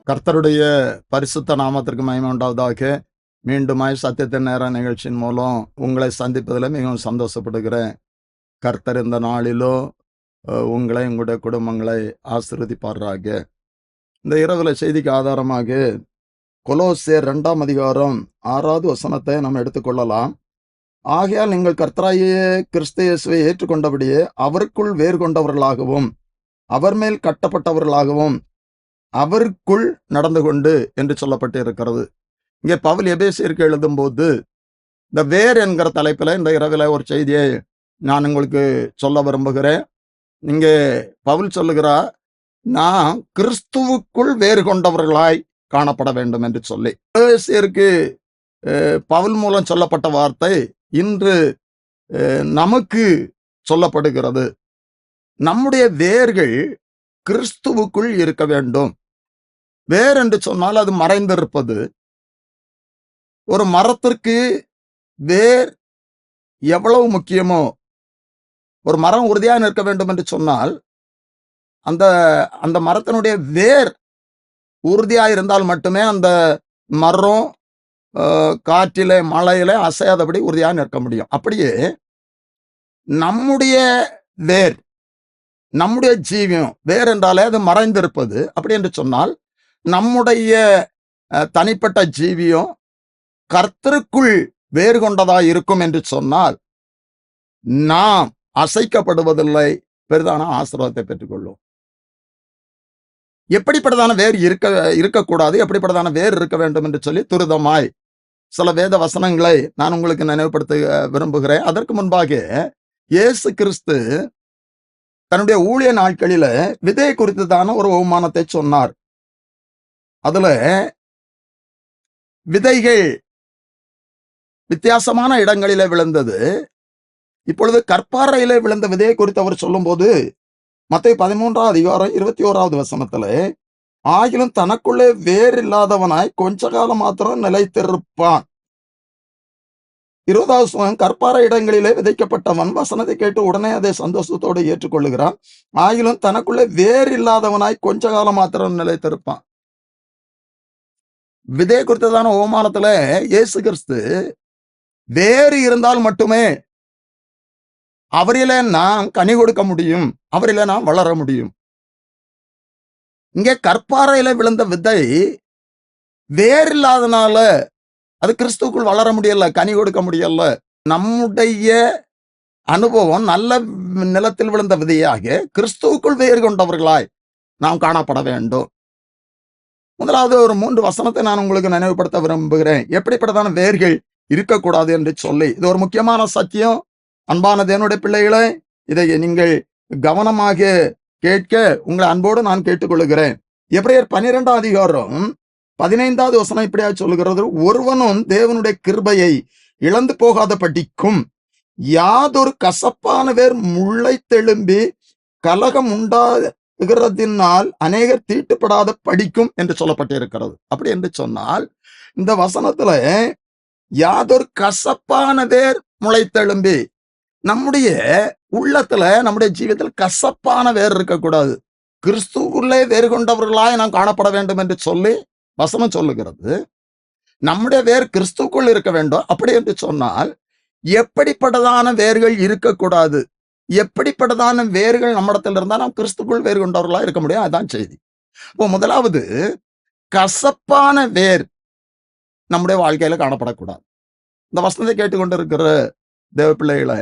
கர்த்தருடைய பரிசுத்த நாமத்திற்கு மகிமை உண்டாவதாக. மீண்டுமாய் சத்தியத்தின் நேர நிகழ்ச்சியின் மூலம் உங்களை சந்திப்பதில் மிகவும் சந்தோஷப்படுகிறேன். கர்த்தர் இந்த நாளிலோ உங்களை உங்களுடைய குடும்பங்களை ஆசீர்வதிப்பாராக. இந்த இரவுல செய்திக்கு ஆதாரமாக கொலோசியர் 2ஆம் அதிகாரம் 6வது வசனத்தை நாம் எடுத்துக்கொள்ளலாம். ஆகையால் நீங்கள் கர்த்தராகிய கிறிஸ்து இயேசுவை ஏற்றுக்கொண்டபடியே அவருக்குள் வேறு கொண்டவர்களாகவும் அவர் மேல் கட்டப்பட்டவர்களாகவும் அவருக்குள் நடந்து கொண்டு என்று சொல்லப்பட்டு இருக்கிறது. இங்கே பவுல் எபேசியருக்கு எழுதும்போது இந்த வேர் என்கிற தலைப்பில் இந்த இரவில் ஒரு செய்தியை நான் உங்களுக்கு சொல்ல விரும்புகிறேன். இங்கே பவுல் சொல்லுகிறார், நான் கிறிஸ்துவுக்குள் வேறு கொண்டவர்களாய் காணப்பட வேண்டும் என்று சொல்லி. எபேசியருக்கு பவுல் மூலம் சொல்லப்பட்ட வார்த்தை இன்று நமக்கு சொல்லப்படுகிறது. நம்முடைய வேர்கள் கிறிஸ்துவுக்குள் இருக்க வேண்டும். வேர் என்று சொன்னால் அது மறைந்திருப்பது. ஒரு மரத்திற்கு வேர் எவ்வளவு முக்கியமோ, ஒரு மரம் உறுதியாக நிற்க வேண்டும் என்று சொன்னால் அந்த அந்த மரத்தினுடைய வேர் உறுதியாக இருந்தால் மட்டுமே அந்த மரம் காற்றிலே மழையிலே அசையாதபடி உறுதியாக நிற்க முடியும். அப்படியே நம்முடைய வேர், நம்முடைய ஜீவியம் வேர் என்றாலே அது மறைந்திருப்பது. அப்படி என்று சொன்னால் நம்முடைய தனிப்பட்ட ஜீவியம் கர்த்தருக்குள் வேறு கொண்டதா இருக்கும் என்று சொன்னால் நாம் அசைக்கப்படுவதில்லை, பெரிதான ஆசீர்வாதத்தை பெற்றுக்கொள்ளும். எப்படிப்பட்டதான வேர் இருக்கக்கூடாது, எப்படிப்பட்டதான வேர் இருக்க வேண்டும் என்று சொல்லி துரிதமாய் சில வேத வசனங்களை நான் உங்களுக்கு நினைவுபடுத்த விரும்புகிறேன். அதற்கு முன்பாக இயேசு கிறிஸ்து தன்னுடைய ஊழிய நாட்களில விதை குறித்துதான ஒரு உவமானத்தை சொன்னார். அதுல விதைகள் வித்தியாசமான இடங்களிலே விழுந்தது. இப்பொழுது கற்பாறையிலே விழுந்த விதையை குறித்து அவர் சொல்லும் போது மத்தேயு 13ஆம் அதிகாரம் 21வது வசனத்துல, ஆகிலும் தனக்குள்ளே வேர் இல்லாதவனாய் கொஞ்ச காலம் மாத்திரம் நிலைத்திருப்பான். 20வது வசனம், கற்பாறை இடங்களிலே விதைக்கப்பட்டவன் வசனத்தை கேட்டு உடனே அதை சந்தோஷத்தோடு ஏற்றுக்கொள்ளுகிறான். ஆகிலும் தனக்குள்ளே வேர் இல்லாதவனாய் கொஞ்ச காலம் மாத்திரம் நிலைத்திருப்பான். விதை குறித்ததான ஓமானத்துல இயேசு கிறிஸ்து வேறு இருந்தால் மட்டுமே அவரிலே நாம் கனி கொடுக்க முடியும், அவரிலே நாம் வளர முடியும். இங்கே கற்பாறையில விழுந்த விதை வேறு இல்லாதனால அது கிறிஸ்துக்குள் வளர முடியல, கனி கொடுக்க முடியல. நம்முடைய அனுபவம் நல்ல நிலத்தில் விழுந்த விதையாக கிறிஸ்துவுக்குள் வேறு கொண்டவர்களாய் நாம் காணப்பட வேண்டும். முதலாவது ஒரு 3 வசனத்தை நான் உங்களுக்கு நினைவுபடுத்த விரும்புகிறேன், எப்படிப்பட்டதான வேர்கள் இருக்கக்கூடாது என்று சொல்லி. இது ஒரு முக்கியமான சத்தியம். அன்பான தேவனுடைய பிள்ளைகளை, இதை நீங்கள் கவனமாக கேட்க உங்களை அன்போடு நான் கேட்டுக்கொள்கிறேன். எபிரேயர் 12ஆம் அதிகாரம் 15வது வசனம் இப்படியா சொல்லுகிறது, ஒருவனும் தேவனுடைய கிருபையை இழந்து போகாத படிக்கும் யாதொரு கசப்பான வேர் முளைத்தெழும்பி கலகம் உண்டாகிறதினால் அநேகர் தீட்டுப்படாத படிக்கும் என்று சொல்லப்பட்டிருக்கிறது. அப்படி என்று சொன்னால் இந்த வசனத்துல யாதொரு கசப்பான வேர் முளைத்தெழும்பி, நம்முடைய உள்ளத்துல நம்முடைய ஜீவிதத்தில் கசப்பான வேர் இருக்கக்கூடாது. கிறிஸ்துவுக்குள்ளே வேறு கொண்டவர்களாய் நாம் காணப்பட வேண்டும் என்று சொல்லி வசனம் சொல்லுகிறது. நம்முடைய வேர் கிறிஸ்துவுக்குள் இருக்க வேண்டும். அப்படி என்று சொன்னால் எப்படிப்பட்டதான வேர்கள் இருக்கக்கூடாது, எப்படிப்பட்டதான வேர்கள் நம்மிடத்தில் இருந்தால் நாம் கிறிஸ்துக்குள் வேறு கொண்டவர்களா இருக்க முடியும். அதுதான் செய்தி. இப்போ முதலாவது, கசப்பான வேர் நம்முடைய வாழ்க்கையில காணப்படக்கூடாது. இந்த வசனத்தை கேட்டுக்கொண்டு இருக்கிற தேவ பிள்ளைகளை,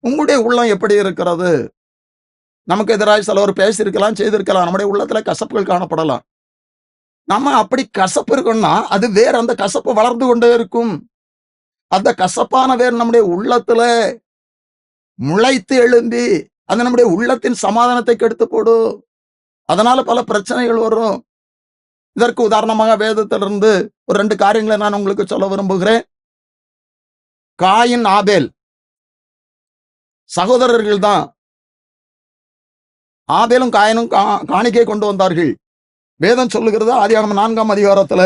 உங்களுடைய உள்ளம் எப்படி இருக்கிறது? நமக்கு எதிராக சிலவர் பேசியிருக்கலாம், செய்திருக்கலாம். நம்முடைய உள்ளத்துல கசப்புகள் காணப்படலாம். நம்ம அப்படி கசப்பு இருக்கணும்னா அது வேற, அந்த கசப்பு வளர்ந்து கொண்டே இருக்கும். அந்த கசப்பான வேர் நம்முடைய உள்ளத்துல முளைத்து எழும்பி அது நம்முடைய உள்ளத்தின் சமாதானத்தை கெடுத்து போடும். அதனால பல பிரச்சனைகள் வரும். இதற்கு உதாரணமாக வேதத்திலிருந்து ஒரு 2 காரியங்களை நான் உங்களுக்கு சொல்ல விரும்புகிறேன். காயின் ஆபேல் சகோதரர்கள் தான். ஆபேலும் காயினும் காணிக்கை கொண்டு வந்தார்கள். வேதம் சொல்லுகிறது, ஆதியாகமம் 4ஆம் அதிகாரத்துல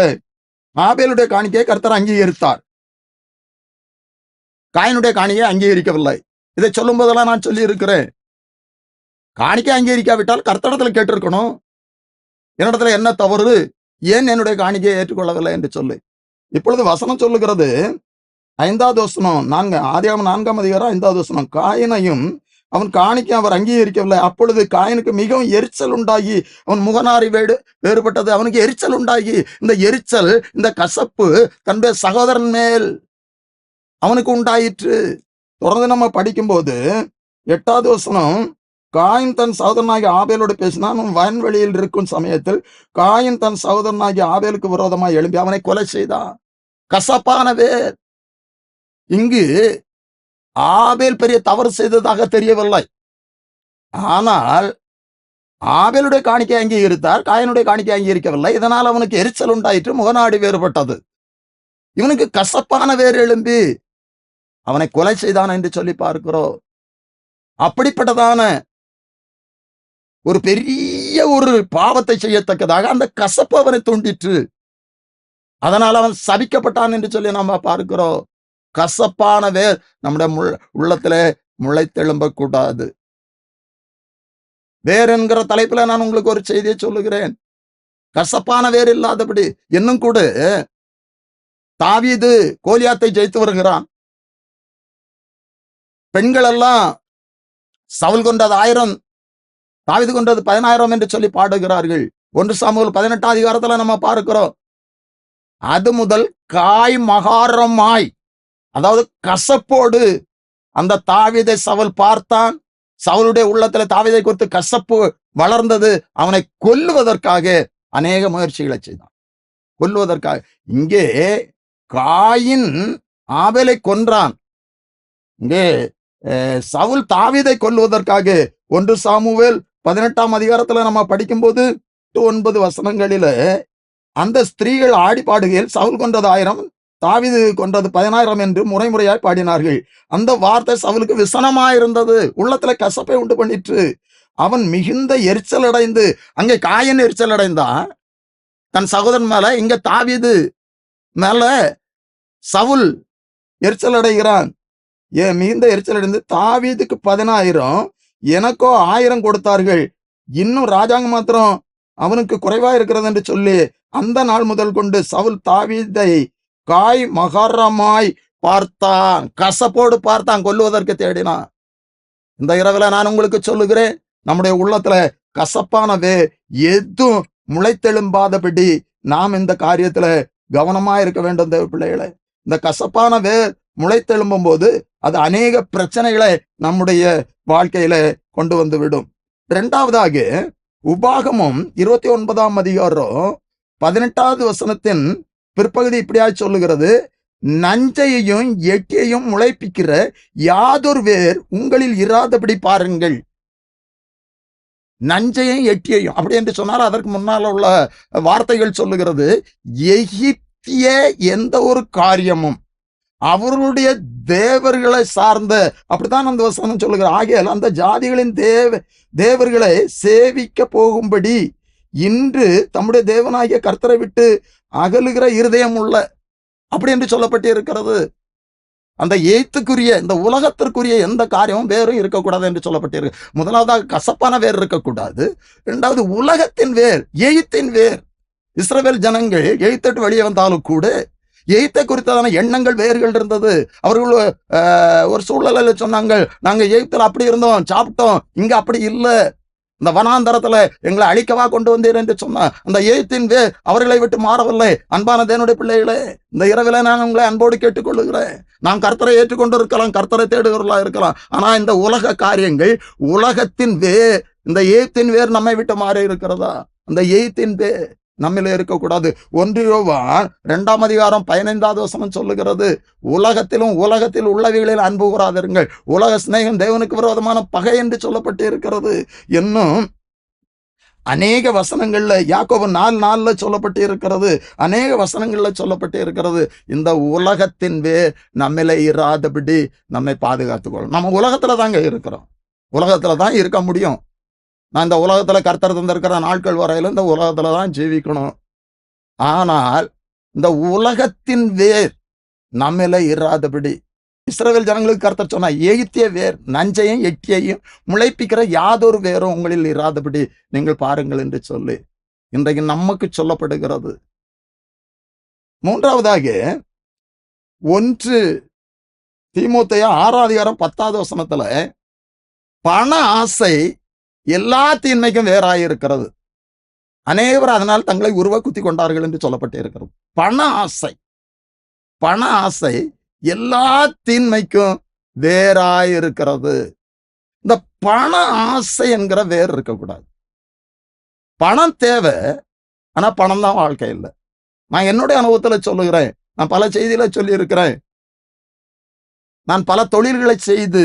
ஆபேலுடைய காணிக்கையை கர்த்தர் அங்கீகரித்தார், காயினுடைய காணிக்கையை அங்கீகரிக்கவில்லை. இதை சொல்லும் போதெல்லாம் நான் சொல்லி இருக்கிறேன், காணிக்கை அங்கீகரிக்காவிட்டால் கர்த்தரிடத்துல கேட்டிருக்கணும், என்னிடத்துல என்ன தவறு, ஏன் என்னுடைய காணிக்கையை ஏற்றுக்கொள்ளவில்லை என்று சொல்லி. இப்பொழுது வசனம் சொல்லுகிறது, 5வது வசனம், ஆதியாகமம் 4ஆம் அதிகாரம் 5வது வசனம், காயினையும் அவன் காணிக்கை அவர் அங்கீகரிக்கவில்லை. அப்பொழுது காயினுக்கு மிகவும் எரிச்சல் உண்டாகி அவன் முகநாரி வேறுபட்டது. அவனுக்கு எரிச்சல் உண்டாகி, இந்த எரிச்சல், இந்த கசப்பு தன்னுடைய சகோதரன் மேல் அவனுக்கு உண்டாயிற்று. தொடர்ந்து நம்ம படிக்கும்போது 8வது வசனம், காயின் தன் சகோதரனாகிய ஆபேலோடு பேசினான். அவன் வயல்வெளியில் இருக்கும் சமயத்தில் காயின் தன் சகோதரனாகிய ஆபேலுக்கு விரோதமாய் எழும்பி அவனை கொலை செய்தான். கசப்பான வேர். இங்கு ஆபேல் பெரிய தவறு செய்ததாக தெரியவில்லை. ஆனால் ஆபேலுடைய காணிக்கை அங்கீகரித்தார், காயினுடைய காணிக்கை அங்கீகரிக்கவில்லை. இதனால் அவனுக்கு எரிச்சல் உண்டாயிற்று, முகநாடி வேறுபட்டது. இவனுக்கு கசப்பான வேர் எழும்பி அவனை கொலை செய்தான் என்று சொல்லி பார்க்கிறோம். அப்படிப்பட்டதான ஒரு பெரிய ஒரு பாவத்தை செய்யத்தக்கதாக அந்த கசப்பு அவனை தூண்டிற்று. அதனால் அவன் சபிக்கப்பட்டான் என்று சொல்லி நாம பார்க்கிறோம். கசப்பான வேர் நம்முடைய உள்ளத்திலே முளைத்தெழும்ப கூடாது. வேர் என்கிற தலைப்புல நான் உங்களுக்கு ஒரு செய்தியை சொல்லுகிறேன். கசப்பான வேர் இல்லாதபடி. இன்னும் கூட தாவீது கோலியாத்தை ஜெயித்து வருகிறான். பெண்கள் எல்லாம் சவுல் கொண்டது 1000, தாவீது கொண்டது 10000 என்று சொல்லி பாடுகிறார்கள். 1 சாமுவேல் 18ஆம் அதிகாரத்துல நம்ம பார்க்கிறோம். அது முதல் காய் மகாரமாய், அதாவது கசப்போடு அந்த தாவீதை சவுல் பார்த்தான். சவுலுடைய உள்ளத்துல தாவீதை குறித்து கசப்பு வளர்ந்தது. அவனை கொல்லுவதற்காக அநேக முயற்சிகளை செய்தான். கொல்லுவதற்காக. இங்கே காயின் ஆபேலை கொன்றான். இங்கே சவுல் தாவீதை கொல்லுவதற்காக 1 சாமுவேல் 18ஆம் அதிகாரத்துல நம்ம படிக்கும்போது 9 வசனங்களில அந்த ஸ்திரீகள் ஆடி பாடுகையில் சவுல் கொன்றது 1000, தாவீது கொன்றது 10000 என்று முறைமுறையாய் பாடினார்கள். அந்த வார்த்தை சவுலுக்கு விசனமாயிருந்தது, உள்ளத்துல கசப்பை உண்டு பண்ணிற்று. அவன் மிகுந்த எரிச்சல் அடைந்து, அங்கே காயின் எரிச்சல் அடைந்தான் தன் சகோதரன் மேல, இங்க தாவீது மேல சவுல் எரிச்சல் அடைகிறான். மிகுந்த எரிச்சல் அடைந்து, தாவீதுக்கு 10000, எனக்கோ 1000 கொடுத்தார்கள், இன்னும் ராஜாங்க மாத்திரம் அவனுக்கு குறைவா இருக்கிறது என்று சொல்லி அந்த நாள் முதல் கொண்டு சவுல் தாவீதை காய் மகாரமாய் பார்த்தான். கசப்போடு பார்த்தான், கொல்லுவதற்கு தேடினான். இந்த இரவுல நான் உங்களுக்கு சொல்லுகிறேன், நம்முடைய உள்ளத்துல கசப்பானவே எதுவும் முளைத்தெழும்பாதபடி நாம் இந்த காரியத்துல கவனமா இருக்க வேண்டும். தேவ பிள்ளைகளை, இந்த கசப்பான வேர் முளைத்தெழும்பும் போது அது அநேக பிரச்சனைகளை நம்முடைய வாழ்க்கையில கொண்டு வந்து விடும். 2வதாக உபாகமம் 29ஆம் அதிகாரம் 18வது வசனத்தின் பிற்பகுதி இப்படியாய் சொல்லுகிறது, நஞ்சையையும் எட்டியையும் முளைப்பிக்கிற யாதொரு வேர் உங்களில் இராதபடி பாருங்கள். நஞ்சையும் எட்டியையும் அப்படி என்று சொன்னால் அதற்கு முன்னால் உள்ள வார்த்தைகள் சொல்லுகிறது, எகிப்திய எந்த ஒரு காரியமும் அவர்களுடைய தேவர்களை சார்ந்த, அப்படித்தான் அந்த வசனம் சொல்லுகிற, ஆகையால் அந்த ஜாதிகளின் தேவர்களை சேவிக்க போகும்படி இன்று தம்முடைய தேவனாகிய கர்த்தரை விட்டு அகலுகிற இருதயம் உள்ள, அப்படி என்று சொல்லப்பட்டு இருக்கிறது. அந்த எய்த்துக்குரிய, இந்த உலகத்திற்குரிய எந்த காரியமும் வேறும் இருக்கக்கூடாது என்று சொல்லப்பட்டிருக்கு. முதலாவதாக கசப்பான வேர் இருக்கக்கூடாது. 2வது உலகத்தின் வேர், எய்த்தின் வேர். இஸ்ரவேல் ஜனங்கள் எய்த்தட்டு வெளியே வந்தாலும் கூட எய்த்தை குறித்ததான எண்ணங்கள் வேர்கள் இருந்தது. அவர்கள் ஒரு சூழலில் சொன்னாங்க, நாங்க எய்த்துல அப்படி இருந்தோம், சாப்பிட்டோம், இங்க அப்படி இல்லை, இந்த வனாந்தரத்துல எங்களை அழிக்கவா கொண்டு வந்தீர் என்று சொன்ன அந்த எய்த்தின் வேர் அவர்களை விட்டு மாறவில்லை. அன்பான தேவனுடைய பிள்ளைகளே, இந்த இரவில நான் உங்களை அன்போடு கேட்டுக்கொள்ளுகிறேன். நாம் கர்த்தரை ஏற்றுக்கொண்டு இருக்கலாம், கர்த்தரை தேடுகிறவர்களா இருக்கலாம். ஆனா இந்த உலக காரியங்கள், உலகத்தின் வேர், இந்த எய்த்தின் வேர் நம்மை விட்டு மாறி இருக்கிறதா? அந்த எய்த்தின் வேர் நம்மிலே இருக்கக்கூடாது. 1 யோவான் 2ஆம் அதிகாரம் 15வது வசனம் சொல்லுகிறது, உலகத்தில் உள்ளவைகளில் அன்பு கூறாதிருங்கள், உலக சிநேகம் தேவனுக்கு விரோதமான பகை என்று சொல்லப்பட்டு இருக்கிறது. இன்னும் அநேக வசனங்கள்ல, யாக்கோபு 4:4 சொல்லப்பட்டு இருக்கிறது, அநேக வசனங்கள்ல சொல்லப்பட்டு இருக்கிறது. இந்த உலகத்தின் வேர் நம்மிலே இராதபடி நம்மை பாதுகாத்துக்கொள்ளும். நம்ம உலகத்துல தாங்க இருக்கிறோம், உலகத்துல தான் இருக்க முடியும். நான் இந்த உலகத்துல கர்த்தர் தந்திருக்கிற நாட்கள் வரையில இந்த உலகத்துல தான் ஜீவிக்கணும். ஆனால் இந்த உலகத்தின் வேர் நம்மில இராதபடி இஸ்ரவேல் ஜனங்களுக்கு கர்த்தர் சொன்னா, எகிப்திய வேர், நஞ்சையும் எட்டியையும் முளைப்பிக்கிற யாதொரு வேரும் உங்களில் இராதபடி நீங்கள் பாருங்கள் என்று சொல்லி. இன்றைக்கு நமக்கு சொல்லப்படுகிறது. மூன்றாவதாக 1 தீமோத்தேயு 6:10 பண ஆசை எல்லா தீன்மைக்கும் வேறாயிருக்கிறது, அநேகர் அதனால் தங்களை உருவ குத்தி கொண்டார்கள் என்று சொல்லப்பட்டிருக்கிறது. பண ஆசை எல்லா தீன்மைக்கும் வேறாயிருக்கிறது. இந்த பண ஆசை என்கிற வேர் இருக்கக்கூடாது. பணம் தேவை, ஆனா பணம் தான் வாழ்க்கை இல்லை. நான் என்னுடைய அனுபவத்துல சொல்லுகிறேன். நான் பல செய்தியில சொல்லி இருக்கிறேன். நான் பல தொழில்களை செய்து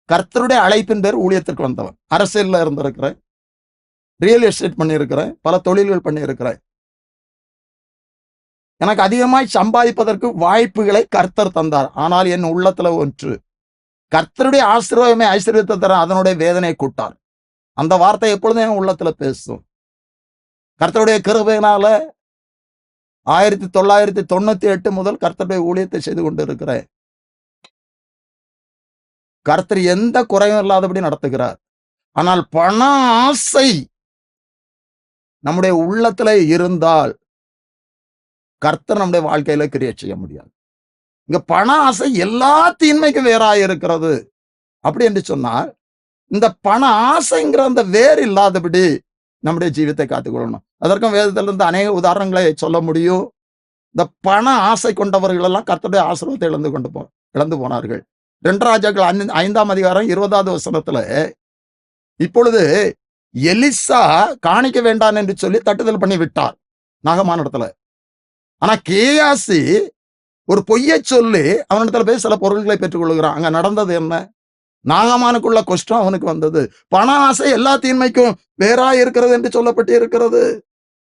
கர்த்தருடைய அழைப்பின் பேர் ஊழியத்திற்கு வந்தவன். அரசியல்ல இருந்திருக்கிறேன், ரியல் எஸ்டேட் பண்ணியிருக்கிறேன், பல தொழில்கள் பண்ணியிருக்கிறேன். எனக்கு அதிகமாய் சம்பாதிப்பதற்கு வாய்ப்புகளை கர்த்தர் தந்தார். ஆனால் என் உள்ளத்துல ஒன்று, கர்த்தருடைய ஆசீர்வாதமே ஐஸ்வர்யத்தை தர அதனுடைய வேதனை கூட்டார். அந்த வார்த்தை எப்பொழுதும் என் உள்ளத்துல பேசும். கர்த்தருடைய கிருபையினால 1998 முதல் கர்த்தருடைய ஊழியத்தை செய்து கொண்டு இருக்கிறேன். கர்த்தர் எந்த குறையும் இல்லாதபடி நடத்துகிறார். ஆனால் பண ஆசை நம்முடைய உள்ளத்துல இருந்தால் கர்த்தர் நம்முடைய வாழ்க்கையில கிரியேட் செய்ய முடியாது. இங்க பண ஆசை எல்லா தீன்மைக்கும் வேறாயிருக்கிறது அப்படி என்று சொன்னால், இந்த பண ஆசைங்கிற அந்த வேர் இல்லாதபடி நம்முடைய ஜீவித்தை காத்துக்கொள்ளணும். அதற்கும் வேதத்திலிருந்து அநேக உதாரணங்களை சொல்ல முடியும். இந்த பண ஆசை கொண்டவர்கள் எல்லாம் கர்த்தருடைய ஆசீர்வாதத்தை இழந்து போனார்கள். 2 ராஜாக்கள் 5:20 இப்பொழுது எலிசா காணிக்க வேண்டாம் என்று சொல்லி தட்டுதல் பண்ணி விட்டார் நாகமானிடத்துல. ஆனா கேயாசி ஒரு பொய்யை சொல்லி அவனிடத்துல போய் சில பொருட்களை பெற்றுக் கொள்கிறான். அங்க நடந்தது என்ன? நாகமானுக்குள்ள கஷ்டம் அவனுக்கு வந்தது. பண ஆசை எல்லா தீன்மைக்கும் வேறா இருக்கிறது என்று சொல்லப்பட்டு இருக்கிறது.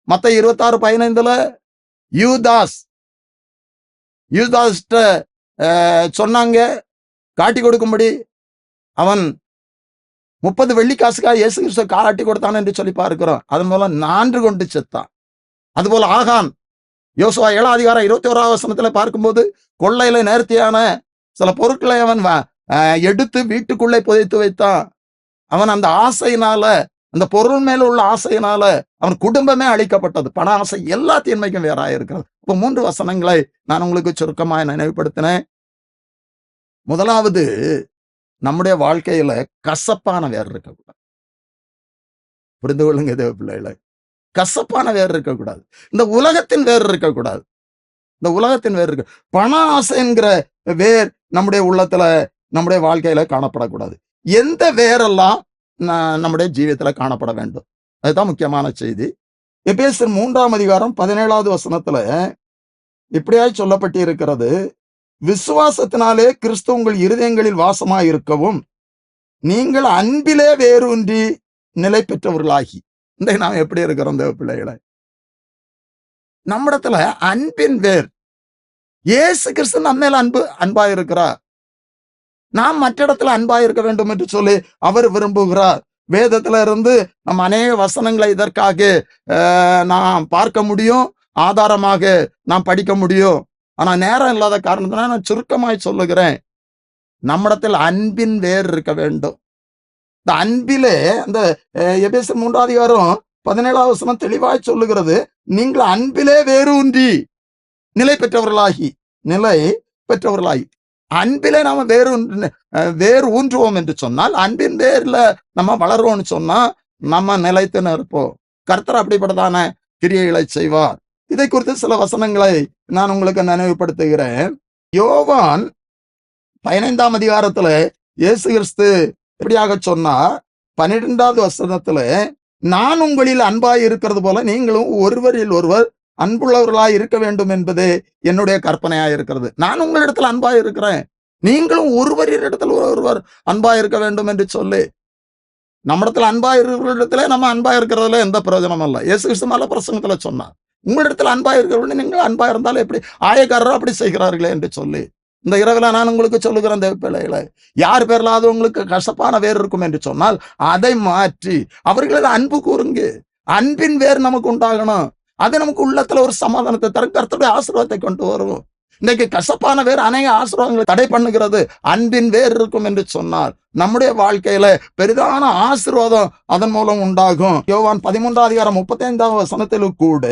மத்தேயு 26:15 யூதாஸ் சொன்னாங்க காட்டி கொடுக்கும்படி. அவன் 30 வெள்ளிக்காசுக்காக இயேசு கிறிஸ்துவை காட்டி கொடுத்தான் என்று சொல்லி பார்க்கிறோம். அதன் மூலம் 4 கொண்டு செத்தான். அதுபோல ஆகான் யோசுவா 7:21 பார்க்கும்போது கொள்ளையில நேர்த்தியான சில பொருட்களை அவன் எடுத்து வீட்டுக்குள்ளே புதைத்து வைத்தான். அவன் அந்த ஆசையினால, அந்த பொருள் மேல உள்ள ஆசையினால அவன் குடும்பமே அழிக்கப்பட்டது. பண ஆசை எல்லா தீன்மைக்கும் வேறாயிருக்கிறது. இப்போ 3 வசனங்களை நான் உங்களுக்கு சுருக்கமாக நினைவுபடுத்தினேன். முதலாவது, நம்முடைய வாழ்க்கையில கசப்பான வேர் இருக்கக்கூடாது. புரிந்து கொள்ளுங்க தேவ பிள்ளைகளை, கசப்பான வேர் இருக்கக்கூடாது. இந்த உலகத்தின் வேர் இருக்கக்கூடாது. இந்த உலகத்தின் வேர் இருக்கு. பண ஆசை என்கிற வேர் நம்முடைய உள்ளத்துல, நம்முடைய வாழ்க்கையில காணப்படக்கூடாது. எந்த வேரெல்லாம் நம்முடைய ஜீவியத்துல காணப்பட வேண்டும், அதுதான் முக்கியமான செய்தி. எபேசியர் 3:17 இப்படியாய் சொல்லப்பட்டு இருக்கிறது, விசுவாசத்தினாலே கிறிஸ்து உங்கள் இருதயங்களில் வாசமாயிருக்கவும் நீங்கள் அன்பிலே வேரூன்றி நிலை பெற்றவர்களாகி. இன்றைக்கு நாம் எப்படி இருக்கிறோம் தேவ பிள்ளைகளை? நம்மிடத்துல அன்பின் வேர். இயேசு கிறிஸ்து நம்ம மேல அன்பா இருக்கிறார். நாம் மற்ற இடத்துல அன்பா இருக்க வேண்டும் என்று சொல்லி அவர் விரும்புகிறார். வேதத்துல இருந்து நம்ம அநேக வசனங்களை இதற்காக நாம் பார்க்க முடியும், ஆதாரமாக நாம் படிக்க முடியும். ஆனா நேரம் இல்லாத காரணத்தினால நான் சுருக்கமாய் சொல்லுகிறேன். நம்மிடத்தில் அன்பின் வேர் இருக்க வேண்டும். இந்த அன்பிலே அந்த எபேசியர் 3:17 தெளிவாய் சொல்லுகிறது, நீங்கள் அன்பிலே வேரூன்றி நிலை பெற்றவர்களாகி. அன்பிலே நாம வேறு ஊன்றுவோம் என்று சொன்னால், அன்பின் வேர்ல நம்ம வளருவோம்னு சொன்னா நம்ம நிலைத்து இருப்போம். கர்த்தர் அப்படிப்பட்டதான கிரியைகளை செய்வார். இதை குறித்து சில வசனங்களை நான் உங்களுக்கு நினைவுபடுத்துகிறேன். யோவான் 15 இயேசு கிறிஸ்து எப்படியாக சொன்னார்? 12 நான் உங்களில் அன்பாய் இருக்கிறது போல நீங்களும் ஒருவரில் ஒருவர் அன்புள்ளவர்களாய் இருக்க வேண்டும் என்பதே என்னுடைய கற்பனையாய் இருக்கிறது. நான் உங்களிடத்தில் அன்பாய் இருக்கிறேன், நீங்களும் ஒருவரிடத்தில் ஒருவர் அன்பாய் இருக்க வேண்டும் என்று சொல்லி. நம்மிடத்துல அன்பாய் இருக்கிற நம்ம அன்பாய் இருக்கிறதுல எந்த பிரயோஜனமும் இல்லை. இயேசு கிறிஸ்து மலை பிரசங்கத்துல சொன்னார், உங்களிடத்தில் அன்பாய் இருக்கிறவர்கள் நீங்கள் அன்பாய் இருந்தாலும் எப்படி ஆயக்காரர் அப்படி செய்கிறார்களே என்று சொல்லி. இந்த இரவுல நான் உங்களுக்கு சொல்லுகிறேன் தேவ பிள்ளைகளை, யார் பேர்லாவது உங்களுக்கு கசப்பான வேர் இருக்கும் என்று சொன்னால் அதை மாற்றி அவர்களது அன்பு கூறுங்க. அன்பின் வேர் நமக்கு உண்டாகணும். அது நமக்கு உள்ளத்துல ஒரு சமாதானத்தை தரும், கர்த்தருடைய ஆசீர்வாதத்தை கொண்டு வரும். இன்னைக்கு கசப்பான வேர் அநேக ஆசீர்வாதங்களை தடை பண்ணுகிறது. அன்பின் வேர் இருக்கும் என்று சொன்னார். நம்முடைய வாழ்க்கையில பெரிதான ஆசீர்வாதம் அதன் மூலம் உண்டாகும். யோவான் 13:35 கூட,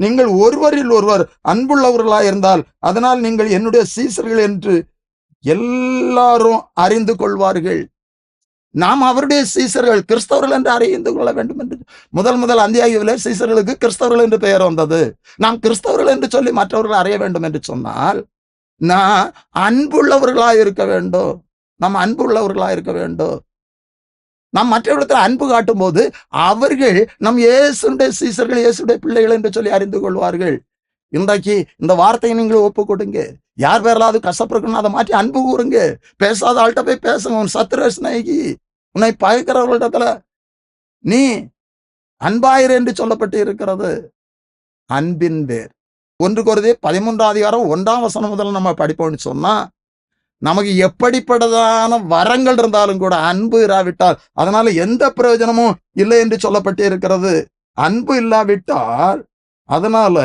நீங்கள் ஒருவரில் ஒருவர் அன்புள்ளவர்களாய் இருந்தால் அதனால் நீங்கள் என்னுடைய சீசர்கள் என்று எல்லாரும் அறிந்து கொள்வார்கள். நாம் அவருடைய சீசர்கள், கிறிஸ்தவர்கள் என்று அறிந்து கொள்ள வேண்டும் என்று முதல் அந்தியாகிவிலே சீசர்களுக்கு கிறிஸ்தவர்கள் என்று பெயர் வந்தது. நாம் கிறிஸ்தவர்கள் என்று சொல்லி மற்றவர்கள் அறிய வேண்டும் என்று சொன்னால் நான் அன்புள்ளவர்களாய் இருக்க வேண்டும். நாம் அன்புள்ளவர்களாய் இருக்க வேண்டும். நாம் மற்றவர்களிடத்தில் அன்பு காட்டும் போது அவர்கள் நம் இயேசுடைய சீசர்கள், இயேசுடைய பிள்ளைகள் என்று சொல்லி அறிந்து கொள்வார்கள். இன்றைக்கு இந்த வார்த்தையை நீங்கள் ஒப்பு கொடுங்க. யார் பேரலாவது கசப்பு இருக்குன்னு அதை மாற்றி அன்பு கூறுங்க. பேசாத ஆள்கிட்ட போய் பேசுங்க. உன் சத்துரு சிநேகி, உன்னை பகைக்கிறவர்களிடத்துல நீ அன்பாயிரு என்று சொல்லப்பட்டு இருக்கிறது. அன்பின் வேர். 1 கொரிந்தியர் 13:1 முதல்ல நம்ம படிப்போம்னு சொன்னா, நமக்கு எப்படிப்பட்டதான வரங்கள் இருந்தாலும் கூட அன்பு இராவிட்டால் அதனால எந்த பிரயோஜனமும் இல்லை என்று சொல்லப்பட்டு இருக்கிறது. அன்பு இல்லாவிட்டால் அதனால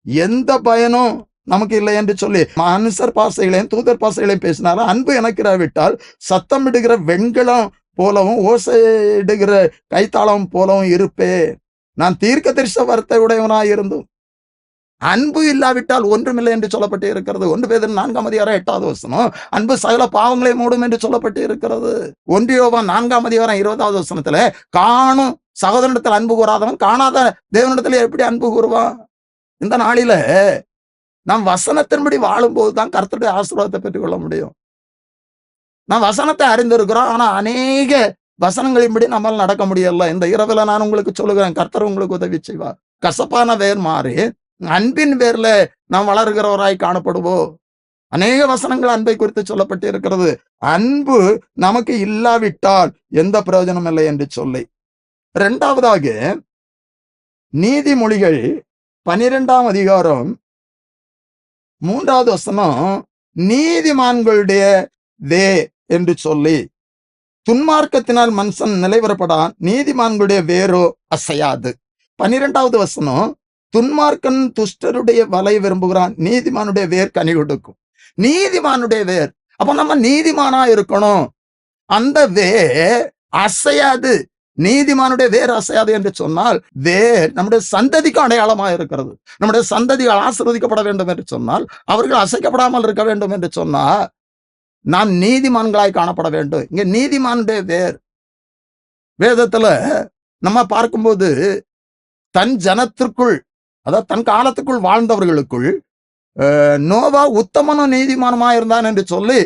எந்த பயனும் நமக்கு இல்லை என்று சொல்லி மனுஷர் பாசைகளையும் தூதர் பாசைகளையும் பேசினாலும் அன்பு எனக்கு இராவிட்டால் சத்தமிடுகிற வெண்கலம் போலவும் ஓசையிடுகிற கைத்தாளம் போலவும் இருப்பே. நான் தீர்க்கதரிசன வார்த்தை உடையவனாய் இருந்தும் அன்பு இல்லாவிட்டால் ஒன்றுமில்லை என்று சொல்லப்பட்டு இருக்கிறது. 1 பேதுரு 4:8 அன்பு சகல பாவங்களை மூடும் என்று சொல்லப்பட்டு இருக்கிறது. 1 யோவான் 4:20 காணும் சகோதரனிடத்தில் அன்பு கூறாதவன் காணாத தேவனிடத்தில் எப்படி அன்பு கூறுவான்? இந்த நாளில நாம் வசனத்தின்படி வாழும்போது தான் கர்த்தருடைய ஆசீர்வாதத்தை பெற்றுக்கொள்ள முடியும். நாம் வசனத்தை அறிந்திருக்கிறோம், ஆனா அநேக வசனங்களின்படி நம்மால் நடக்க முடியல. இந்த இரவுல நான் உங்களுக்கு சொல்லுகிறேன், கர்த்தர் உங்களுக்கு உதவி செய்வார். கசப்பான வேர் மாறி அன்பின் வேர்ல நாம் வளர்கிறவராய் காணப்படுவோம். அநேக வசனங்கள் அன்பை குறித்து சொல்லப்பட்டு இருக்கிறது. அன்பு நமக்கு இல்லாவிட்டால் எந்த பிரயோஜனம் இல்லை என்று சொல்லி. 2வதாக நீதிமொழிகள் 12:3 நீதிமான்களுடைய வே என்று சொல்லி, துன்மார்க்கத்தினால் மனுஷன் நிலைவரப்படான், நீதிமான்களுடைய வேரோ அசையாது. 12 துன்மார்க்கன் துஷ்டருடைய வலை விரும்புகிறான், நீதிமானுடைய வேர் கனி கொடுக்கும். நீதிமானுடைய வேர். அப்ப நம்ம நீதிமானா இருக்கணும். அந்த வேர் அசையாது. நீதிமானுடைய வேர் அசையாது என்று சொன்னால் வேர் நம்முடைய சந்ததிக்கு அடையாளமாக இருக்கிறது. நம்முடைய சந்ததிகள் ஆசீர்வதிக்கப்பட வேண்டும் என்று சொன்னால், அவர்கள் அசைக்கப்படாமல் இருக்க வேண்டும் என்று சொன்னால் நாம் நீதிமான்களாய் காணப்பட வேண்டும். இங்க நீதிமானுடைய வேர். வேதத்துல நம்ம பார்க்கும்போது தன் ஜனத்திற்குள், அதாவது தன் காலத்துக்குள் வாழ்ந்தவர்களுக்குள் நோவா உத்தமனும் நீதிமானுமா இருந்தான் என்று சொல்லி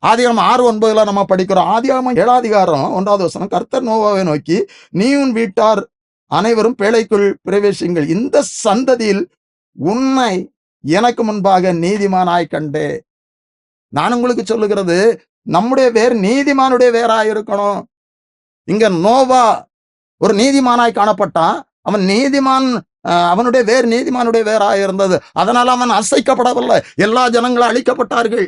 ஆதியாகமம் 6:9 நம்ம படிக்கிறோம். ஆதியாகமம் 7:1 கர்த்தர் நோவாவை நோக்கி, நீ உன் வீட்டார் அனைவரும் பேழைக்குள் பிரவேசிங்கள், இந்த சந்ததியில் உன்னை எனக்கு முன்பாக நீதிமானாய் கண்டே. நான் உங்களுக்கு சொல்லுகிறது, நம்முடைய வேர் நீதிமானுடைய வேராய் இருக்கணும். இங்க நோவா ஒரு நீதிமானாய் காணப்பட்டான். அவன் நீதிமான், அவனுடைய வேர் நீதிமானுடைய வேராய் இருந்தது. அதனால அவன் அசைக்கப்படவில்லை. எல்லா ஜனங்களும் அழிக்கப்பட்டார்கள்.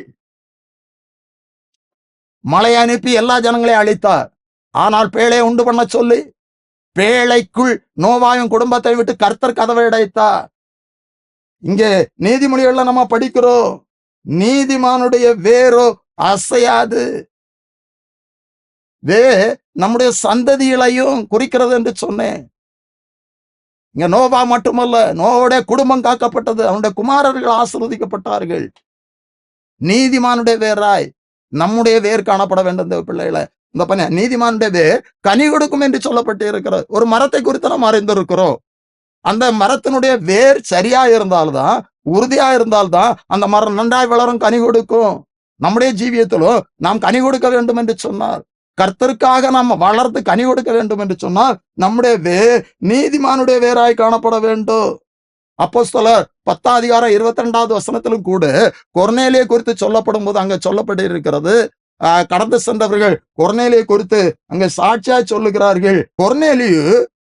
மழை அனுப்பி எல்லா ஜனங்களையும் அழித்தார். ஆனால் பேழையை உண்டு பண்ண சொல்லி பேழைக்குள் நோவாயும் குடும்பத்தை விட்டு கர்த்தர் கதவை அடைத்தார். இங்கே நீதிமொழிகள்ல நம்ம படிக்கிறோம், நீதிமானுடைய வேரோ அசையாது. நம்முடைய சந்ததிகளையும் குறிக்கிறது என்று சொன்னேன். இங்க நோவா மட்டுமல்ல, நோவாவுடைய குடும்பம் காக்கப்பட்டது. அவனுடைய குமாரர்கள் ஆசீர்வதிக்கப்பட்டார்கள். நீதிமானுடைய வேராய் நம்முடைய வேர் காணப்பட வேண்டும். பிள்ளைகளை, இந்த பண்ண நீதிமானுடைய வேர் கனி கொடுக்கும் என்று சொல்லப்பட்டு இருக்கிறது. ஒரு மரத்தை குறித்து நாம் அறிந்திருக்கிறோம். அந்த மரத்தினுடைய வேர் சரியா இருந்தால்தான், உறுதியா இருந்தால்தான் அந்த மரம் நன்றாய் வளரும், கனி கொடுக்கும். நம்முடைய ஜீவியத்திலும் நாம் கனி கொடுக்க வேண்டும் என்று சொன்னார், கர்த்தருக்காக நாம் வளர்த்து கனி கொடுக்க வேண்டும் என்று சொன்னால் நம்முடைய வேர் நீதிமானுடைய வேராய் காணப்பட வேண்டும். அப்போஸ்தலர் 10:22 கூட கொர்நேலியை குறித்து சொல்லப்படும் போது அங்க சொல்லப்பட்டு இருக்கிறது, கடந்து சென்றவர்கள் கொர்நேலியை குறித்து அங்க சாட்சியாய் சொல்லுகிறார்கள், கொர்நேலியு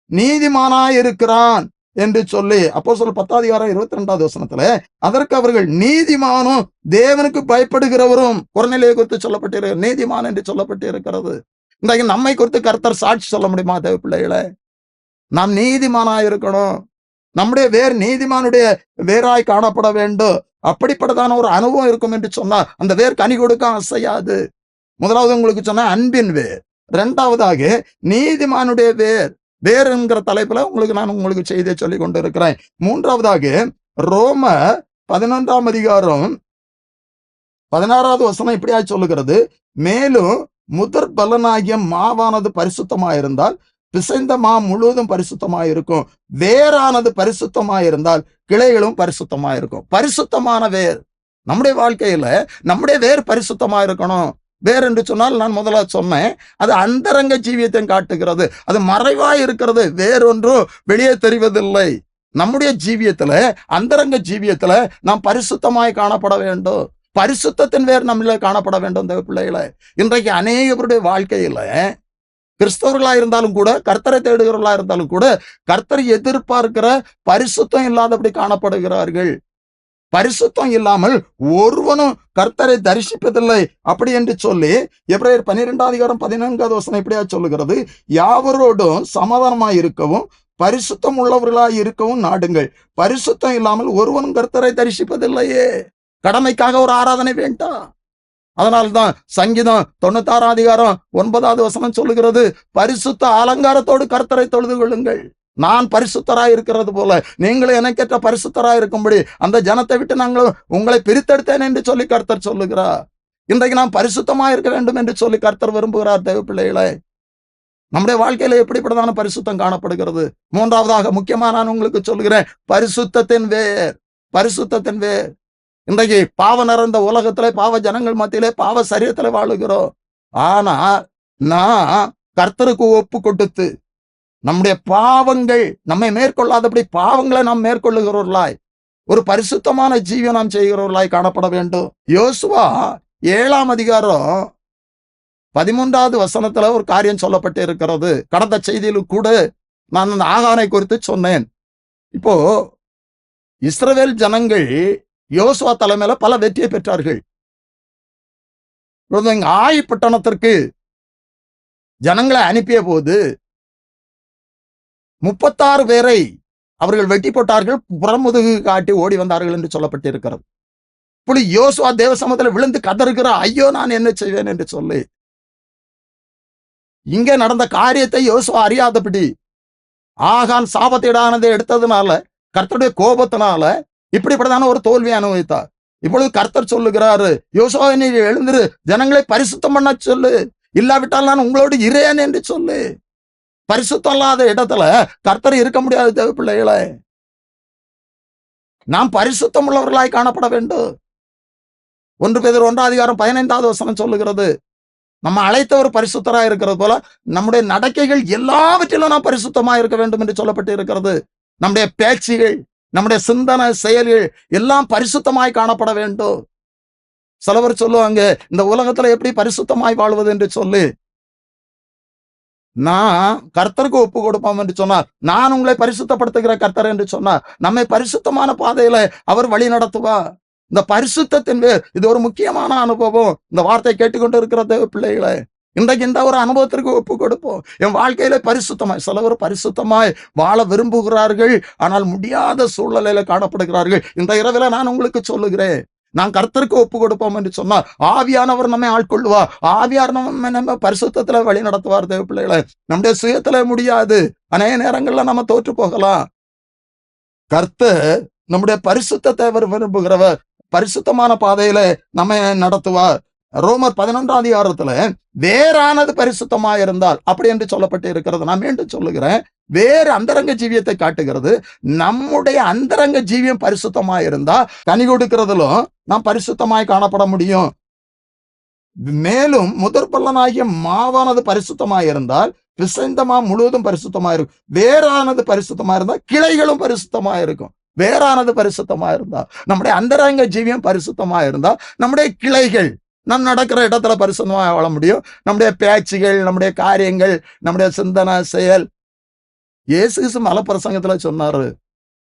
நீதிமானாய் இருக்கிறான் என்று சொல்லி. அப்போஸ்தலர் 10:22 அதற்கு அவர்கள் நீதிமானும் தேவனுக்கு பயப்படுகிறவரும் கொர்நேலியை குறித்து சொல்லப்பட்டு நீதிமான் என்று சொல்லப்பட்டு இருக்கிறது. இன்றைக்கு நம்மை குறித்து கர்த்தர் சாட்சி சொல்ல முடியுமா? தேவ பிள்ளைகளை, நாம் நீதிமானாய் இருக்கணும். நம்முடைய வேர் நீதிமானுடைய வேராய் காணப்பட வேண்டும். அப்படிப்பட்டதான ஒரு அனுபவம் இருக்கும் என்று சொன்னால் அந்த வேர் கனி கொடுக்க அசையாது. முதலாவது உங்களுக்கு சொன்ன அன்பின் வேர். இரண்டாவதாக நீதிமானுடைய வேர். வேர் என்கிற தலைப்புல உங்களுக்கு செய்தியை சொல்லிக் கொண்டு இருக்கிறேன். மூன்றாவதாக ரோமர் 11ஆம் அதிகாரம் 16வது வசனம் இப்படியா சொல்லுகிறது, மேலும் முதற் பலனாகிய மாவானது பரிசுத்தமாயிருந்தால் பிசைந்த மா முழுவதும் பரிசுத்தமாயிருக்கும். வேரானது பரிசுத்தமாயிருந்தால் கிளைகளும் பரிசுத்தமாயிருக்கும். பரிசுத்தமான வேர். நம்முடைய வாழ்க்கையில நம்முடைய வேர் பரிசுத்தமா இருக்கணும். வேர் என்று சொன்னால் நான் முதல்ல சொன்னேன், அது அந்தரங்க ஜீவியத்தை காட்டுகிறது. அது மறைவாய் இருக்கிறது. வேறொன்றும் வெளியே தெரிவதில்லை. நம்முடைய ஜீவியத்துல, அந்தரங்க ஜீவியத்துல நாம் பரிசுத்தமாய் காணப்பட வேண்டும். பரிசுத்தத்தின் வேர் நம்மள காணப்பட வேண்டும். தேவ பிள்ளைகளை, இன்றைக்கு அநேகருடைய வாழ்க்கையில கிறிஸ்தவர்களா இருந்தாலும் கூட, கர்த்தரை தேடுகிறவர்களா இருந்தாலும் கூட, கர்த்தரை எதிர்பார்க்கிற பரிசுத்தம் இல்லாதபடி காணப்படுகிறார்கள். பரிசுத்தம் இல்லாமல் ஒருவனும் கர்த்தரை தரிசிப்பதில்லை அப்படி என்று சொல்லி எபிரேயர் 12ஆம் அதிகாரம் 14வது வசனம் இப்படியா சொல்லுகிறது, யாவரோடும் சமாதானமாய் இருக்கவும் பரிசுத்தம் உள்ளவர்களாய் இருக்கவும் நாடுங்கள். பரிசுத்தம் இல்லாமல் ஒருவனும் கர்த்தரை தரிசிப்பதில்லையே. கடமைக்காக ஒரு ஆராதனை வேண்டாம். அதனால்தான் சங்கீதம் 96ஆம் அதிகாரம் 9வது வசனம் சொல்லுகிறது, பரிசுத்த அலங்காரத்தோடு கர்த்தரை தொழுது கொள்ளுங்கள். நான் பரிசுத்தராய் இருக்கிறது போல நீங்களும் எனக்கேற்ற பரிசுத்தராய் இருக்கும்படி அந்த ஜனத்தை விட்டு நாங்கள் உங்களை பிரித்தெடுத்தேன் என்று சொல்லி கர்த்தர் சொல்லுகிறார். இன்றைக்கு நாம் பரிசுத்தமாய் இருக்க வேண்டும் என்று சொல்லி கர்த்தர் விரும்புகிறார். தேவ பிள்ளைகளை, நம்முடைய வாழ்க்கையில எப்படிப்பட்டதான பரிசுத்தம் காணப்படுகிறது? மூன்றாவதாக முக்கியமா நான் உங்களுக்கு சொல்லுகிறேன், பரிசுத்தத்தின் வேர். பரிசுத்தத்தின் வேர். இன்றைக்கு பாவ நிறைந்த உலகத்திலே, பாவ ஜனங்கள் மத்தியிலே, பாவ சரீரத்திலே வாழுகிறோம். ஆனா நான் கர்த்தருக்கு ஒப்பு கொடுத்து நம்முடைய பாவங்கள் நம்மை மேற்கொள்ளாதபடி பாவங்களை நாம் மேற்கொள்ளுகிறவர்களாய் ஒரு பரிசுத்தமான ஜீவியம் நாம் செய்கிறவர்களாய் காணப்பட வேண்டும். யோசுவா 7ஆம் அதிகாரம் 13வது வசனத்துல ஒரு காரியம் சொல்லப்பட்டு இருக்கிறது. கடந்த செய்தியில் கூட நான் அந்த ஆகானை குறித்து சொன்னேன். இப்போ இஸ்ரவேல் ஜனங்கள் யோசுவா தலைமையில பல வெற்றியை பெற்றார்கள். ஆயி பட்டணத்திற்கு ஜனங்களை அனுப்பிய போது 36 பேரை அவர்கள் வெட்டி போட்டார்கள், புறமுதுகு காட்டி ஓடி வந்தார்கள் என்று சொல்லப்பட்டிருக்கிறது. இப்படி யோசுவா தேவ சமூகத்தில் விழுந்து கதறுகிறார், ஐயோ நான் என்ன செய்வேன் என்று சொல்லி. இங்கே நடந்த காரியத்தை யோசுவா அறியாதபடி ஆகான் சாபத்தீடானதை எடுத்ததுனால, கர்த்தருடைய கோபத்தினால இப்படிப்பட்டதான ஒரு தோல்வியை அனுபவித்தார். இப்பொழுது கர்த்தர் சொல்லுகிறாரு, யோசுவா நீ எழுந்திரு, ஜனங்களை பரிசுத்தம் பண்ண சொல்லு, இல்லாவிட்டால் நான் உங்களோடு இரேன் என்று சொல்லு. பரிசுத்தம் இல்லாத இடத்துல கர்த்தர் இருக்க முடியாது. தேவ பிள்ளைகளை, நாம் பரிசுத்தம் உள்ளவர்களாய் காணப்பட வேண்டும். 1 பேதுரு 1ஆம் அதிகாரம் 15வது வசனம் சொல்லுகிறது, நம்ம அழைத்தவர் பரிசுத்தராய் இருக்கிறது போல நம்முடைய நடக்கைகள் எல்லாவற்றிலும் நாம் பரிசுத்தமாய் இருக்க வேண்டும் என்று சொல்லப்பட்டு இருக்கிறது. நம்முடைய பேச்சுகள், நம்முடைய சிந்தனை, செயல்கள் எல்லாம் பரிசுத்தமாய் காணப்பட வேண்டும். சிலவர் சொல்லுவாங்க, இந்த உலகத்துல எப்படி பரிசுத்தமாய் வாழ்வது என்று சொல்லி. நான் கர்த்தருக்கு ஒப்பு கொடுப்போம் என்று சொன்னார், நான் உங்களை பரிசுத்தப்படுத்துகிற கர்த்தர் என்று சொன்னார், நம்மை பரிசுத்தமான பாதையில அவர் வழி நடத்துவார். இந்த பரிசுத்தத்தின் வேர், இது ஒரு முக்கியமான அனுபவம். இந்த வார்த்தை கேட்டுக்கொண்டு இருக்கிற தேவ பிள்ளைகளை, இன்றைக்கு இந்த ஒரு அனுபவத்திற்கு ஒப்பு கொடுப்போம். என் வாழ்க்கையில பரிசுத்தமாய், சிலவர் பரிசுத்தமாய் வாழ விரும்புகிறார்கள், ஆனால் முடியாத சூழ்நிலையில காணப்படுகிறார்கள். இந்த இரவில நான் உங்களுக்கு சொல்லுகிறேன், நான் கர்த்தருக்கு ஒப்பு கொடுப்போம் என்று சொன்னால் ஆவியானவர் நம்மை ஆட்கொள்ளுவார். ஆவியார் நம்ம பரிசுத்தத்துல வழி நடத்துவார். தேவ பிள்ளைகளை, நம்முடைய சுயத்துல முடியாது. அநேக நேரங்கள்ல நம்ம தோற்று போகலாம். கர்த்தர் நம்முடைய பரிசுத்தத்தை விரும்புகிறவர். பரிசுத்தமான பாதையில நம்ம நடத்துவார். ரோமர் 11ஆம் அதிகாரத்துல வேறானது பரிசுத்தமா இருந்தால் அப்படி என்று சொல்லப்பட்டு இருக்கிறது. நான் மீண்டும் சொல்லுகிறேன், வேறு அந்தரங்க ஜீவியத்தை காட்டுகிறது. நம்முடைய அந்தரங்க ஜீவியம் பரிசுத்தமா இருந்தா கனி கொடுக்கிறதிலும் நாம் பரிசுத்தமாய் காணப்பட முடியும். மேலும் முதற் பலனாகிய மாவானது பரிசுத்தமாய் இருந்தால் பிசைந்த மா முழுவதும் பரிசுத்தமா இருக்கும். வேறானது பரிசுத்தமா இருந்தா கிளைகளும் பரிசுத்தமா இருக்கும். வேறானது பரிசுத்தமா இருந்தா, நம்முடைய அந்தரங்க ஜீவியம் பரிசுத்தமா இருந்தா நம்முடைய கிளைகள், நாம் நடக்கிற இடத்துல பரிசுத்தமா வாழ முடியும். நம்முடைய பேச்சுகள், நம்முடைய காரியங்கள், நம்முடைய சிந்தனை, செயல். இயேசு மலப்பிரசங்கத்துல சொன்னாரு,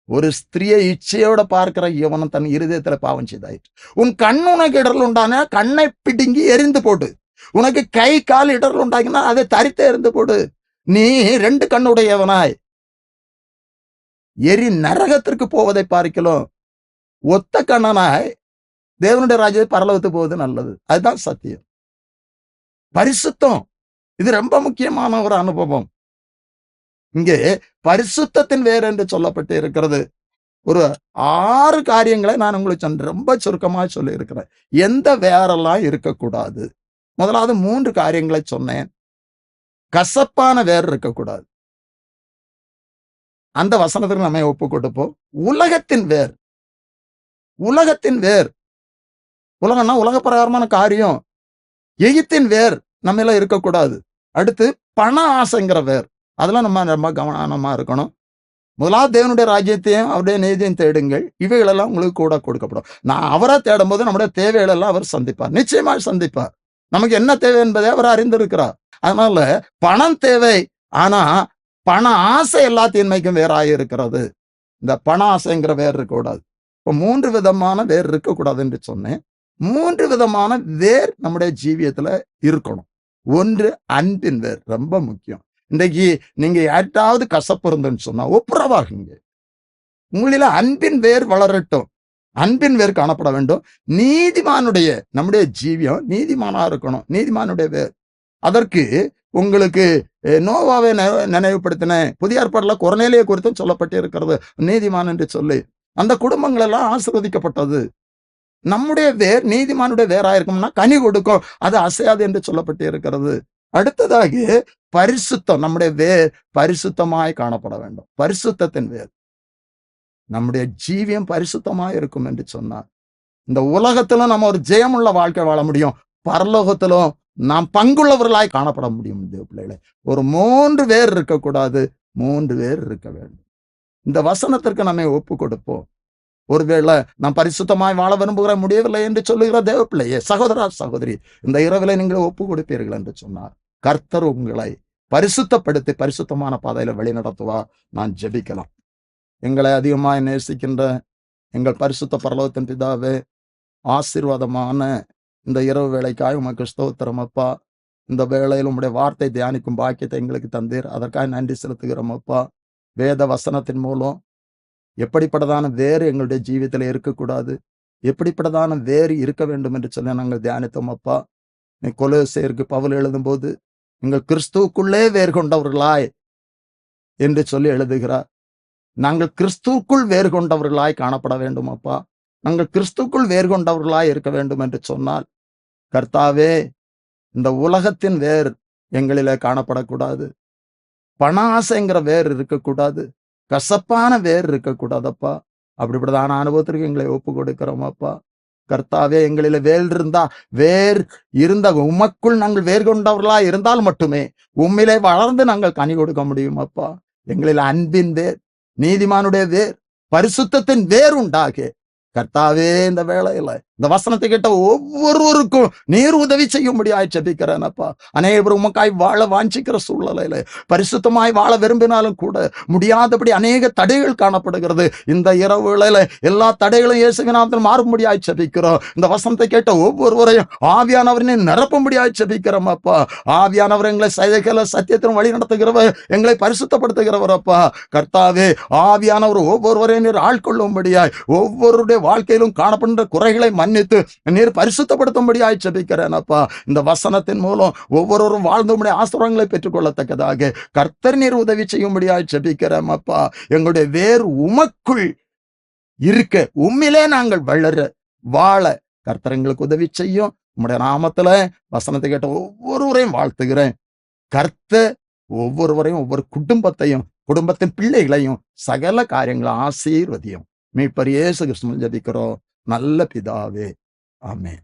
ஒரு ஸ்திரியை இச்சையோட பார்க்கிற இவனும் தன் இருதயத்துல பாவம் செய்தாயிற்று. உன் கண் உனக்கு இடர்கள் உண்டான கண்ணை பிடுங்கி எரிந்து போடு. உனக்கு கை கால் இடர்கள் உண்டாக்கினா அதை தரித்து எரிந்து போடு. நீ 2 கண்ணுடையவனாய் எரி நரகத்திற்கு போவதை பார்க்கலாம் ஒத்த கண்ணனாய் தேவனுடைய ராஜ்யத்தை பரலோகத்துக்கு போவது நல்லது. அதுதான் சத்தியம். பரிசுத்தம் இது ரொம்ப முக்கியமான ஒரு அனுபவம். இங்கே பரிசுத்தத்தின் வேர் என்று சொல்லப்பட்டு இருக்கிறது. ஒரு 6 காரியங்களை நான் உங்களுக்கு ரொம்ப சுருக்கமா சொல்லி இருக்கிறேன். எந்த வேரெல்லாம் இருக்கக்கூடாது. முதலாவது 3 காரியங்களை சொன்னேன். கசப்பான வேர் இருக்கக்கூடாது. அந்த வசனத்துக்கு நம்ம ஒப்பு கொடுப்போம். உலகத்தின் வேர், உலகத்தின் வேர், உலகம்னா உலக பிரகாரமான காரியம். எகிப்தின் வேர் நம்மள இருக்கக்கூடாது. அடுத்து பண ஆசைங்கிற வேர், அதெல்லாம் நம்ம ரொம்ப கவனமா இருக்கணும். முதலாவது தேவனுடைய ராஜ்யத்தையும் அவருடைய நீதியையும் தேடுங்கள், இவைகளெல்லாம் உங்களுக்கு கூட கொடுக்கப்படும். நான் அவரை தேடும் போது நம்முடைய தேவைகள் எல்லாம் அவர் சந்திப்பார், நிச்சயமாக சந்திப்பார். நமக்கு என்ன தேவை என்பதை அவர் அறிந்திருக்கிறார். அதனால பணம் தேவை, ஆனா பண ஆசை எல்லா தீன்மைக்கும் வேறாக இருக்கிறது. இந்த பண ஆசைங்கிற வேர் இருக்கக்கூடாது. இப்போ 3 விதமான வேர் இருக்கக்கூடாது என்று சொன்னேன். 3 விதமான வேர் நம்முடைய ஜீவியத்துல இருக்கணும். ஒன்று அன்பின் வேர், ரொம்ப முக்கியம். இன்றைக்கு நீங்க யார்ட்டாவது கசப்பு இருந்துன்னு சொன்னா ஒப்புரவாகுங்க. உங்களில அன்பின் வேர் வளரட்டும், அன்பின் வேர் காணப்பட வேண்டும். நீதிமானுடைய நம்முடைய ஜீவியம் நீதிமானா இருக்கணும், நீதிமானுடைய வேர். அதற்கு உங்களுக்கு நோவாவை நினைவுபடுத்தின புதிய ஏற்பாடுல கொர்நேலியை குறித்தும் சொல்லப்பட்டு இருக்கிறது, நீதிமான் என்று சொல்லி. அந்த குடும்பங்கள் எல்லாம் ஆசீர்வதிக்கப்பட்டது. நம்முடைய வேர் நீதிமானுடைய வேரா இருக்கும்னா கனி கொடுக்கும், அது அசையாது என்று சொல்லப்பட்டு இருக்கிறது. அடுத்ததாக பரிசுத்தம், நம்முடைய வேர் பரிசுத்தமாய் காணப்பட வேண்டும். பரிசுத்தத்தின் வேர், நம்முடைய ஜீவியம் பரிசுத்தமாய் இருக்கும் என்று சொன்னார். இந்த உலகத்திலும் நம்ம ஒரு ஜெயமுள்ள வாழ்க்கை வாழ முடியும், பரலோகத்திலும் நாம் பங்குள்ளவர்களாய் காணப்பட முடியும். தேவ பிள்ளைகளே, ஒரு 3 வேர் இருக்கக்கூடாது, 3 வேர் இருக்க வேண்டும். இந்த வசனத்திற்கு நம்ம ஒப்பு கொடுப்போம். ஒருவேளை நான் பரிசுத்தமாய் வாழ விரும்புகிற முடியவில்லை என்று சொல்லுகிற தேவ பிள்ளையே, சகோதரா சகோதரி, இந்த இரவில நீங்கள் ஒப்பு கொடுப்பீர்கள் என்று சொன்னார். கர்த்தர் உங்களை பரிசுத்தப்படுத்தி பரிசுத்தமான பாதையில வழி நடத்துவா. நான் ஜெபிக்கலாம். எங்களை அதிகமாய் நேசிக்கின்ற எங்கள் பரிசுத்த பரலோகத்தின் பிதாவே, ஆசீர்வாதமான இந்த இரவு வேளைக்காய் உமக்கு ஸ்தோத்திரம் அப்பா. இந்த வேளையில் உம்முடைய வார்த்தை தியானிக்கும் பாக்கியத்தை எங்களுக்கு தந்தீர், அதற்காக நன்றி செலுத்துகிறோம் அப்பா. வேத வசனத்தின் மூலம் எப்படிப்பட்டதான வேறு எங்களுடைய ஜீவியத்தில் இருக்கக்கூடாது, எப்படிப்பட்டதான வேறு இருக்க வேண்டும் என்று சொல்லி நாங்கள் தியானித்தோம் அப்பா. கொலோசேயருக்கு பவுல் எழுதும்போது எங்கள் கிறிஸ்துவுக்குள்ளே வேறு கொண்டவர்களாய் என்று சொல்லி எழுதுகிறார். நாங்கள் கிறிஸ்துவுக்குள் வேறு கொண்டவர்களாய் காணப்பட வேண்டும் அப்பா. நாங்கள் கிறிஸ்துவுக்குள் வேறு கொண்டவர்களாய் இருக்க வேண்டும் என்று சொன்னால், கர்த்தாவே, இந்த உலகத்தின் வேர் எங்களிலே காணப்படக்கூடாது, பண ஆசைங்கிற வேர் இருக்கக்கூடாது, கசப்பான வேர் இருக்கக்கூடாதப்பா. அப்படிப்பட்டதான அனுபவத்திற்கு எங்களை ஒப்பு கொடுக்கிறோம் அப்பா. கர்த்தாவே, எங்களில வேர் இருந்த உமக்குள் நாங்கள் வேர் கொண்டவர்களா இருந்தால் மட்டுமே உம்மிலே வளர்ந்து நாங்கள் கனி கொடுக்க முடியும் அப்பா. எங்களில் அன்பின் வேர், நீதிமானுடைய வேர், பரிசுத்தத்தின் வேர் உண்டாக கர்த்தாவே, இந்த வேளையில இந்த வசனத்தை கேட்ட ஒவ்வொருவருக்கும் நீர் உதவி செய்யும்படியாய் ஜெபிக்கிறேன் அப்பா. அநேகர் உமக்காய் வாழ வாஞ்சிக்கிற சூழ்நிலையில பரிசுத்தமாய் வாழ விரும்பினாலும் கூட முடியாதபடி அநேக தடைகள் காணப்படுகிறது. இந்த இரவு வேளையில எல்லா தடைகளும் இயேசுவின் நாமத்தில் மாறும்படியாய் ஜெபிக்கிறோம். இந்த வசனத்தை கேட்ட ஒவ்வொருவரையும் ஆவியானவரின் நிரப்பும்படியாய் ஜெபிக்கிறோம் அப்பா. ஆவியானவர் எங்களை சத்தியத்திலும் வழி நடத்துகிறவர், எங்களை பரிசுத்தப்படுத்துகிறவர் அப்பா. கர்த்தாவே, ஆவியானவர் ஒவ்வொருவரையும் நீர் ஆட்கொள்ளும்படியாய், ஒவ்வொருடைய வாழ்க்கையிலும் காணப்படுகின்ற குறைகளை மன்னித்து நீர் பரிசுத்தப்படுத்தும்படியாய் ஜெபிக்கிறேன் அப்பா. இந்த வசனத்தின் மூலம் ஒவ்வொருவரும் வாழ்ந்தபடி ஆசீர்வாதங்களை பெற்றுக்கொள்ளத்தக்கதாக கர்த்தர் நீர் உதவி செய்யும்படியாய் ஜெபிக்கிறேன் அப்பா. எங்களுடைய வேறு உமக்குள் இருக்க, உம்மிலே நாங்கள் வாழ கர்த்தர் எங்களுக்கு உதவி செய்யும். உம்முடைய நாமத்துல வசனத்தை கேட்ட ஒவ்வொருவரையும் வாழ்த்துகிறேன். கர்த்தர் ஒவ்வொருவரையும், ஒவ்வொரு குடும்பத்தையும், குடும்பத்தின் பிள்ளைகளையும், சகல காரியங்களும் ஆசீர்வதியும். மீட்பர் இயேசு கிறிஸ்துவின் ஜெபிக்கிறோம் நல்ல பிதாவே, ஆமென்.